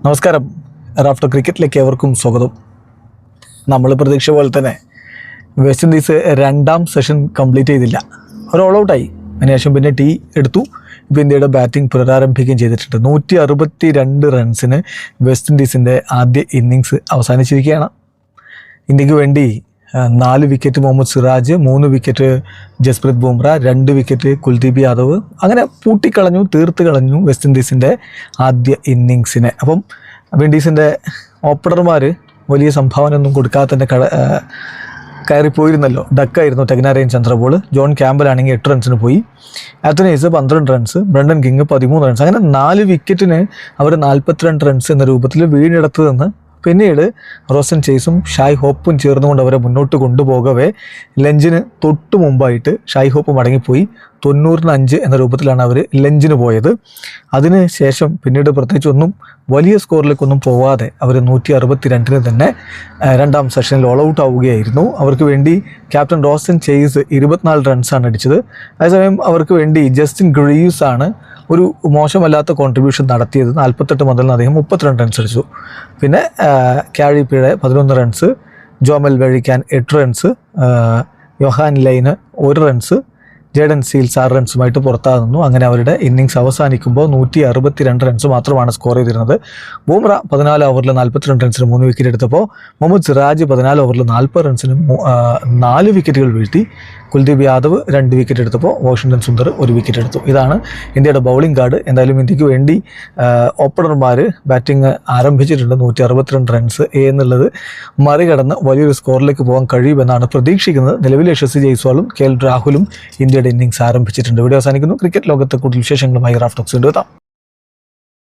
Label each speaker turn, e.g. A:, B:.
A: നമസ്കാരം. റാഫ്റ്റർ ക്രിക്കറ്റിലേക്ക് ഏവർക്കും സ്വാഗതം. നമ്മൾ പ്രതീക്ഷ പോലെ തന്നെ വെസ്റ്റ് ഇൻഡീസ് രണ്ടാം സെഷൻ കംപ്ലീറ്റ് ചെയ്തില്ല. അവർ ഓൾ ഔട്ടായി. അതിനുശേഷം പിന്നെ ടീ എടുത്തു. ഇപ്പോൾ ഇന്ത്യയുടെ ബാറ്റിംഗ് പുനരാരംഭിക്കുകയും ചെയ്തിട്ടുണ്ട്. 162 റൺസിന് വെസ്റ്റ് ഇൻഡീസിൻ്റെ ആദ്യ ഇന്നിങ്സ് അവസാനിച്ചിരിക്കുകയാണ്. ഇന്ത്യക്ക് വേണ്ടി 4 wicket Muhammad Siraj, 3 wicket Jasprit Bumrah, 2 wicket Kuldeep Yadav. അങ്ങനെ തീർത്ത് കളഞ്ഞു വെസ്റ്റ് ഇൻഡീസിൻ്റെ ആദ്യ ഇന്നിങ്സിനെ. അപ്പം വിൻഡീസിൻ്റെ ഓപ്പണർമാർ വലിയ സംഭാവന ഒന്നും കൊടുക്കാതെ തന്നെ കയറിപ്പോയിരുന്നല്ലോ. ഡക്കായിരുന്നു ടെഗ്നാരയും ചന്ദ്രബോൾ. ജോൺ ക്യാമ്പൽ ആണെങ്കിൽ 8 റൺസിന് പോയി. ആത്തനേസ് 12 റൺസ്, ബ്രണ്ടൻ കിങ് 13 റൺസ്. അങ്ങനെ 4 വിക്കറ്റിന് അവർ 42 റൺസ് എന്ന രൂപത്തിൽ വീണെടുത്ത് നിന്ന് പിന്നീട് റോസൻ ചേസും ഷായ് ഹോപ്പും ചേർന്നുകൊണ്ട് അവരെ മുന്നോട്ട് കൊണ്ടുപോകവേ ലഞ്ചിന് തൊട്ട് മുമ്പായിട്ട് ഷായ് ഹോപ്പ് മടങ്ങിപ്പോയി. 90-5 എന്ന രൂപത്തിലാണ് അവർ ലഞ്ചിന് പോയത്. അതിന് ശേഷം പിന്നീട് പ്രത്യേകിച്ചൊന്നും വലിയ സ്കോറിലേക്കൊന്നും പോവാതെ അവർ 162 തന്നെ രണ്ടാം സെഷനിൽ ഓൾ ഔട്ട് ആവുകയായിരുന്നു. അവർക്ക് വേണ്ടി ക്യാപ്റ്റൻ റോസൻ ചേസ് 24 റൺസാണ് അടിച്ചത്. അതേസമയം അവർക്ക് വേണ്ടി ജസ്റ്റിൻ ഗ്രീവ്സ് ആണ് ഒരു മോശമല്ലാത്ത കോൺട്രിബ്യൂഷൻ നടത്തിയത്. 48 മുതൽ അദ്ദേഹം 32 റൺസ് അടിച്ചു. പിന്നെ ക്യാരി പിഴ 11 runs, Jomel Warrican 8 runs, Johan ലൈന് 1 റൺസ്, ജേഡൻ സീൽസ് 6 റൺസുമായിട്ട് പുറത്താകുന്നു. അങ്ങനെ അവരുടെ ഇന്നിങ്സ് അവസാനിക്കുമ്പോൾ 162 റൺസ് മാത്രമാണ് സ്കോർ ചെയ്തിരുന്നത്. ബുംറ 14 ഓവറിൽ 42 റൺസിന് 3 വിക്കറ്റ് എടുത്തപ്പോൾ മുഹമ്മദ് സിറാജ് 14 ഓവറിൽ 40 റൺസിന് 4 വിക്കറ്റുകൾ വീഴ്ത്തി. കുൽദീപ് യാദവ് 2 വിക്കറ്റ് എടുത്തപ്പോൾ വാഷിംഗ്ടൺ സുന്ദർ 1 വിക്കറ്റ് എടുത്തു. ഇതാണ് ഇന്ത്യയുടെ ബൗളിംഗ് കാർഡ്. എന്തായാലും ഇന്ത്യക്ക് വേണ്ടി ഓപ്പണർമാർ ബാറ്റിംഗ് ആരംഭിച്ചിട്ടുണ്ട്. 162 റൺസ് എന്നുള്ളത് മറികടന്ന് വലിയൊരു സ്കോറിലേക്ക് പോകാൻ കഴിയുമെന്നാണ് പ്രതീക്ഷിക്കുന്നത്. നിലവിൽ യശസ്വി ജയ്സ്വാളും കെ എൽ രാഹുലും ഇന്ത്യയുടെ ഇന്നിങ്സ് ആരംഭിച്ചിട്ടുണ്ട്. വീഡിയോ അവസാനിക്കുന്നു. ക്രിക്കറ്റ് ലോകത്തെ കൂടുതൽ വിശേഷങ്ങളുമായി റാഫ് ടോക്സ് കൊണ്ടുവെത്താം.